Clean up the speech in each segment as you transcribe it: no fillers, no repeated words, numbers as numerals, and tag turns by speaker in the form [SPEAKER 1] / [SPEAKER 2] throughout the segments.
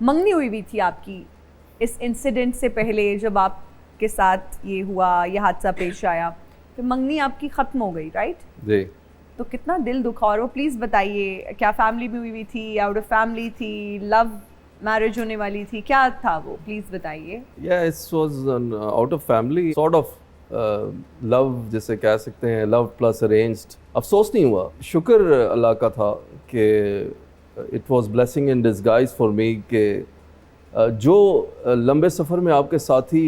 [SPEAKER 1] मंगनी हुई थी आपकी इस इंसिडेंट से पहले, जब आपके साथ ये हुआ, ये हादसा पेश आया, फिर मंगनी आपकी ख़त्म हो गई, राइट?
[SPEAKER 2] जी।
[SPEAKER 1] तो कितना दिल दुखा, और वो प्लीज़ बताइए, क्या फैमिली में हुई थी, आउट ऑफ फैमिली थी, लव मैरिज होने वाली थी, क्या था वो, प्लीज़ बताइए।
[SPEAKER 2] It was out of family, sort of love जैसे कह सकते हैं, लव प्लस अरेंज्ड। अफसोस नहीं हुआ, शुक्र अल्लाह का था कि it was blessing in disguise for me कि जो लंबे सफ़र में आपके साथी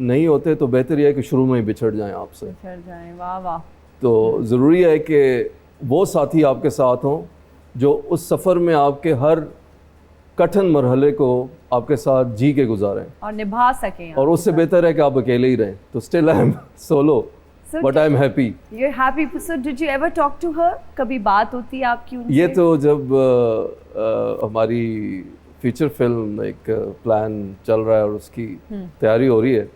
[SPEAKER 2] नहीं होते तो बेहतर यह है कि शुरू में ही बिछड़ जाएं आपसे।
[SPEAKER 1] बिछड़ जाएं, वाह वाह।
[SPEAKER 2] तो ज़रूरी है कि वो साथी आपके साथ हों जो उस सफ़र में आपके हर कठिन मरहले को आपके साथ जी के गुजारें
[SPEAKER 1] और निभा सकें,
[SPEAKER 2] और उससे बेहतर है कि आप अकेले ही रहें। तो still I am solo but I am happy.
[SPEAKER 1] You are happy. So did you ever talk to her? कभी बात होती है आपकी उनसे?
[SPEAKER 2] ये तो जब हमारी फीचर फिल्म एक प्लान चल रहा है और उसकी तैयारी हो रही है,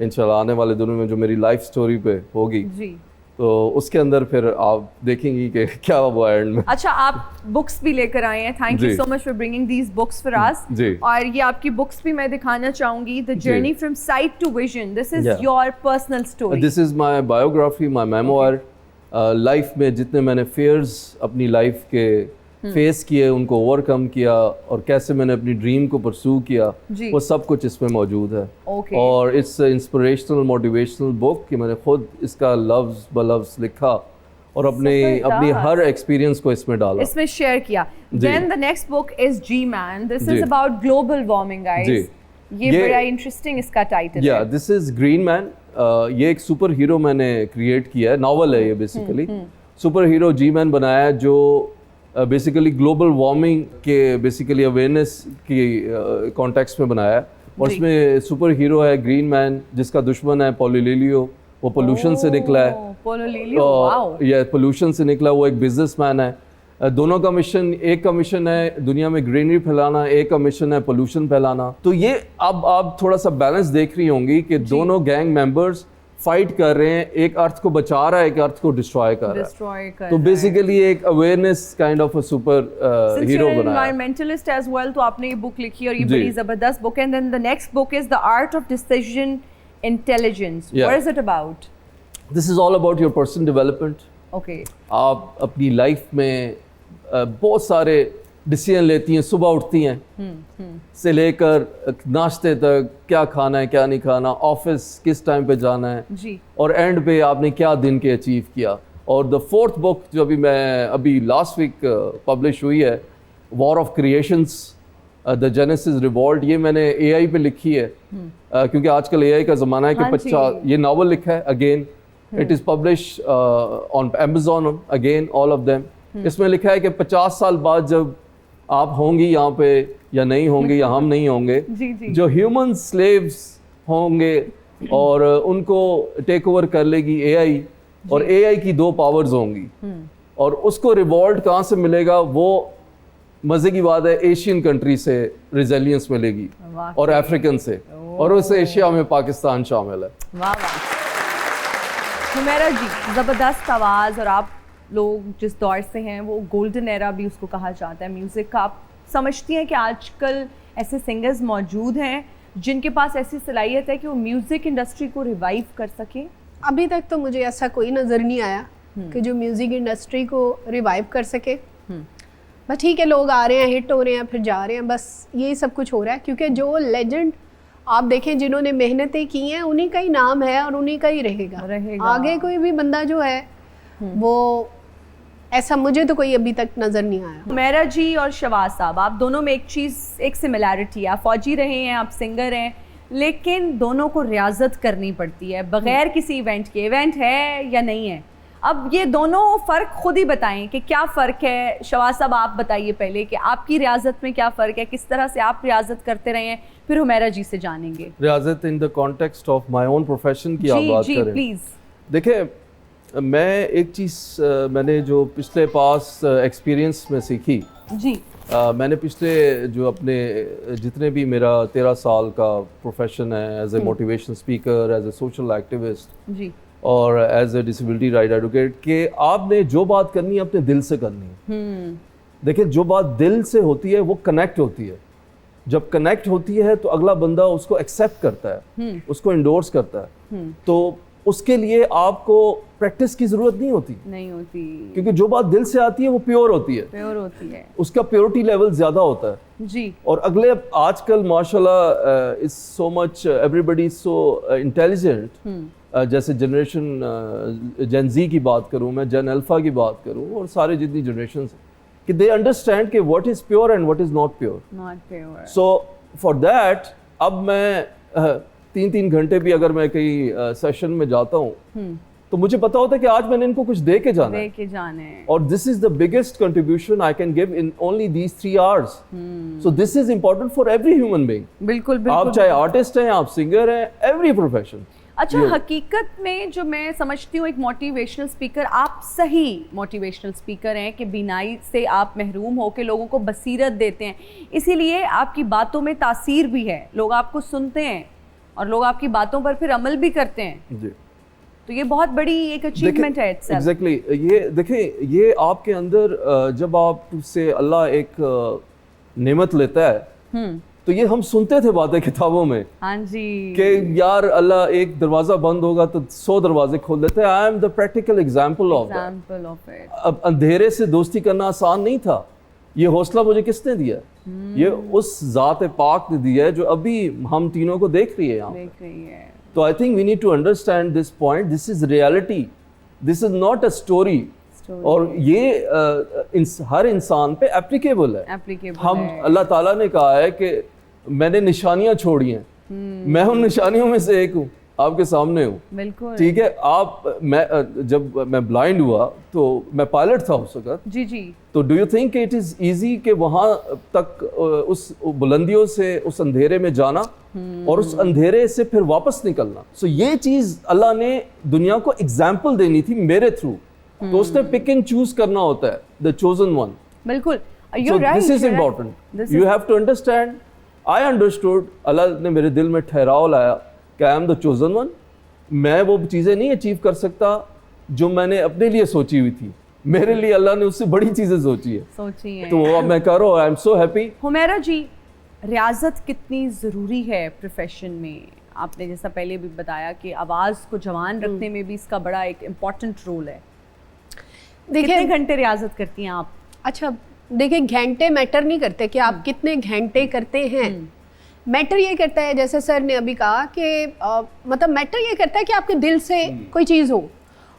[SPEAKER 2] इंशाल्लाह आने वाले दिनों में जो मेरी लाइफ स्टोरी पे होगी
[SPEAKER 1] जी,
[SPEAKER 2] तो उसके अंदर फिर आप देखेंगी कि क्या हुआ एंड में।
[SPEAKER 1] अच्छा, आप बुक्स भी लेकर आए हैं। Thank you so much for bringing these books for us.
[SPEAKER 2] जी।
[SPEAKER 1] और ये आपकी बुक्स भी मैं दिखाना चाहूंगी, the journey from sight to vision. This is your personal story.
[SPEAKER 2] This is my biography, my memoir. Life में जितने मैंने फेयर्स अपनी लाइफ के फेस किए, उनको ओवरकम किया और कैसे मैंने अपनी ड्रीम को परस्यू किया, वो सब कुछ इसमें मौजूद है। और इट्स इंस्पिरेशनल मोटिवेशनल बुक कि मैंने खुद इसका लफ्ज़ बलफ्ज़ लिखा और अपनी हर एक्सपीरियंस को इसमें डाला, इसमें
[SPEAKER 1] शेयर किया। Then the next book is G man. This is about global warming, guys. ये बड़ा इंटरेस्टिंग इसका टाइटल है।
[SPEAKER 2] This is green man. ये एक सुपर हीरो मैंने क्रिएट किया है, नॉवल है ये बेसिकली। सुपर हीरो जी मैन बनाया है जो बेसिकली ग्लोबल वार्मिंग के बेसिकली अवेयरनेस की कॉन्टेक्स्ट में बनाया है। और इसमें सुपर हीरो है ग्रीन मैन जिसका दुश्मन है पोलिलियो। वो पोल्यूशन से निकला है। पोल्यूशन से निकला, वो एक बिजनेसमैन है। दोनों का मिशन, एक का मिशन है दुनिया में ग्रीनरी फैलाना, एक का मिशन है पोल्यूशन फैलाना। तो ये अब आप थोड़ा सा बैलेंस देख रही होंगी कि दोनों गैंग मेंबर्स फाइट कर रहे हैं, एक अर्थ को बचा रहा है, एक अर्थ को डिस्ट्रॉय कर रहा है। तो बेसिकली एक awareness kind of a super hero बनाया।
[SPEAKER 1] एनवायरमेंटलिस्ट एज वेल, तो आपने ये बुक लिखी और ये बड़ी जबरदस्त बुक है। And then the next book is the art of decision intelligence. What is it about?
[SPEAKER 2] This is all about your personal development.
[SPEAKER 1] Okay.
[SPEAKER 2] आप अपनी लाइफ में बहुत सारे डिसीजन लेती हैं, सुबह उठती हैं से लेकर नाश्ते तक, क्या खाना है क्या नहीं खाना, ऑफिस किस टाइम पे जाना है
[SPEAKER 1] जी, और
[SPEAKER 2] एंड पे आपने क्या दिन के अचीव किया। और द फोर्थ बुक जो अभी लास्ट वीक पब्लिश हुई है, war of creations, the genesis revolt, ये मैंने एआई पे लिखी है क्योंकि आजकल एआई का ज़माना है कि 50 ये नावल लिखा है again. It is publish on Amazon again, all of them. इसमें लिखा है कि 50 साल बाद जब आप होंगी यहाँ पे या नहीं होंगे या हम नहीं होंगे, जो ह्यूमन स्लेव्स होंगे और उनको टेक ओवर कर लेगी एआई, और एआई की 2 पावर्स होंगी और उसको रिवॉल्ट कहाँ से मिलेगा? वो मज़े की बात है एशियन कंट्री से रिजिलियंस मिलेगी और अफ्रीकन से, और उस एशिया में पाकिस्तान शामिल है।
[SPEAKER 1] वाह वाह हुमैरा जी, ज़बरदस्त आवाज़। और आप लोग जिस दौर से हैं वो गोल्डन एरा भी उसको कहा जाता है म्यूज़िक का। आप समझती हैं कि आजकल ऐसे सिंगर्स मौजूद हैं जिनके पास ऐसी सलाहियत है कि वो म्यूज़िक इंडस्ट्री को रिवाइव कर सकें?
[SPEAKER 3] अभी तक तो मुझे ऐसा कोई नज़र नहीं आया कि जो म्यूज़िक इंडस्ट्री को रिवाइव कर सके। बस ठीक है, लोग आ रहे हैं, हिट हो रहे हैं, फिर जा रहे हैं, बस यही सब कुछ हो रहा है। क्योंकि जो लेजेंड आप देखें जिन्होंने मेहनतें की हैं उन्हीं का ही नाम है और उन्हीं का ही रहेगा। आगे कोई भी बंदा जो है वो ऐसा मुझे तो कोई अभी तक नज़र नहीं आया।
[SPEAKER 1] हुमैरा जी और शहबाज साहब, आप दोनों में एक सिमिलैरिटी है। आप फौजी रहे हैं, आप सिंगर हैं, लेकिन दोनों को रियाजत करनी पड़ती है बगैर किसी इवेंट के। इवेंट है या नहीं है? अब ये दोनों फ़र्क खुद ही बताएं कि क्या फ़र्क है। शहबाज साहब आप बताइए पहले कि आपकी रियाजत में क्या फ़र्क है, किस तरह से आप रियाजत करते रहे हैं, फिर हुमैरा जी से जानेंगे।
[SPEAKER 2] रियाजत in the context of my own profession की आप बात करें,
[SPEAKER 1] प्लीज़।
[SPEAKER 2] देखिए, मैं एक चीज़ मैंने जो पिछले पास एक्सपीरियंस में सीखी
[SPEAKER 1] जी,
[SPEAKER 2] मैंने पिछले जो अपने जितने भी मेरा 13 साल का प्रोफेशन है as a motivation speaker, as a social activist
[SPEAKER 1] जी,
[SPEAKER 2] और as a disability right advocate, कि आपने जो बात करनी है अपने दिल से करनी है। देखिए, जो बात दिल से होती है वो कनेक्ट होती है। जब कनेक्ट होती है तो अगला बंदा उसको एक्सेप्ट करता है, उसको इंडोर्स करता है, तो उसके लिए आपको प्रैक्टिस की जरूरत नहीं होती, क्योंकि जो बात दिल से आती है वो प्योर होती है, उसका प्योरिटी लेवल ज्यादा होता है
[SPEAKER 1] जी।
[SPEAKER 2] और अगले आजकल माशाल्लाह is so much everybody so intelligent, जैसे जनरेशन जेन जी की बात करूं मैं, जेन अल्फा की बात करूं और सारे जितनी जनरेशन कि दे अंडरस्टैंड कि what is pure and what is not pure. So for that अब मैं 3-3 घंटे भी अगर मैं कहीं सेशन में जाता हूँ तो मुझे पता होता है कि आज मैंने इनको कुछ दे के जाना है और this is the biggest contribution I can give in only these 3 hours. So this is important for every human being.
[SPEAKER 1] बिल्कुल
[SPEAKER 2] आप चाहे आर्टिस्ट हैं, आप सिंगर हैं, एवरी प्रोफेशन।
[SPEAKER 1] अच्छा, हकीकत में जो मैं समझती हूँ एक मोटिवेशनल स्पीकर, आप सही मोटिवेशनल स्पीकर हैं कि बीनाई से आप महरूम हो के लोगों को बसीरत देते हैं, इसीलिए आपकी बातों में तासीर भी है, लोग आपको सुनते हैं और लोग आपकी बातों पर फिर अमल भी करते हैं जी। तो ये बहुत बड़ी एक अचीवमेंट है इट्सेल्फ।
[SPEAKER 2] एग्जैक्टली, ये देखें, ये आपके अंदर जब आपसे अल्लाह एक नेमत लेता है तो ये हम सुनते थे बातें किताबों में,
[SPEAKER 1] हाँ जी, कि
[SPEAKER 2] यार अल्लाह एक दरवाजा बंद होगा तो 100 दरवाजे खोल देते हैं। आई am the practical example of that. अब अंधेरे से दोस्ती करना आसान नहीं था, ये हौसला मुझे किसने दिया? ये उस ज़ात पाक ने दिया है जो अभी हम तीनों को देख रही है यहाँ। तो I think we need to understand this point, this is reality, this is not a story. और ये हर इंसान पे एप्लीकेबल है। हम अल्लाह ताला ने कहा है कि मैंने निशानियां छोड़ी हैं, मैं उन निशानियों में से एक हूँ, आपके सामने हूँ, बिल्कुल ठीक है। जब मैं ब्लाइंड हुआ तो मैं पायलट था उस वक्त
[SPEAKER 1] जी जी।
[SPEAKER 2] तो do you think it is easy कि वहां तक उस बुलंदियों से उस अंधेरे में जाना और उस अंधेरे से फिर वापस निकलना? सो ये चीज अल्लाह ने दुनिया को एग्जाम्पल देनी थी मेरे थ्रू, तो उसने पिक एंड चूज करना होता है, द चोजन वन।
[SPEAKER 1] बिल्कुल,
[SPEAKER 2] this is important, you have to understand. I understood, Allah ने मेरे दिल में ठहराव लाया कि I am the chosen one. मैं वो चीज़ें नहीं अचीव कर सकता जो मैंने अपने लिए सोची हुई थी, मेरे लिए अल्लाह ने उससे बड़ी चीज़ें सोची है, तो वो अब मैं कर रहा हूँ। I am so happy.
[SPEAKER 1] Humaira ji, रियाजत कितनी ज़रूरी है प्रोफेशन में? आपने जैसा पहले भी बताया कि आवाज़ को जवान रखने में भी इसका बड़ा एक इम्पॉर्टेंट रोल है। कितने घंटे रियाजत करती हैं आप? अच्छा,
[SPEAKER 3] देखिए, घंटे मैटर नहीं करते कि आप कितने घंटे करते हैं, मैटर ये करता है, जैसे सर ने अभी कहा कि मतलब मैटर ये करता है कि आपके दिल से कोई चीज़ हो।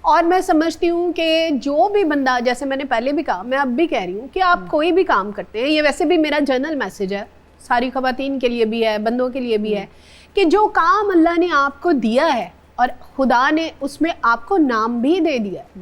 [SPEAKER 3] और मैं समझती हूँ कि जो भी बंदा, जैसे मैंने पहले भी कहा, मैं अब भी कह रही हूँ कि आप कोई भी काम करते हैं, ये वैसे भी मेरा जनरल मैसेज है, सारी ख़वातीन के लिए भी है, बंदों के लिए भी है, कि जो काम अल्लाह ने आपको दिया है और खुदा ने उसमें आपको नाम भी दे दिया है,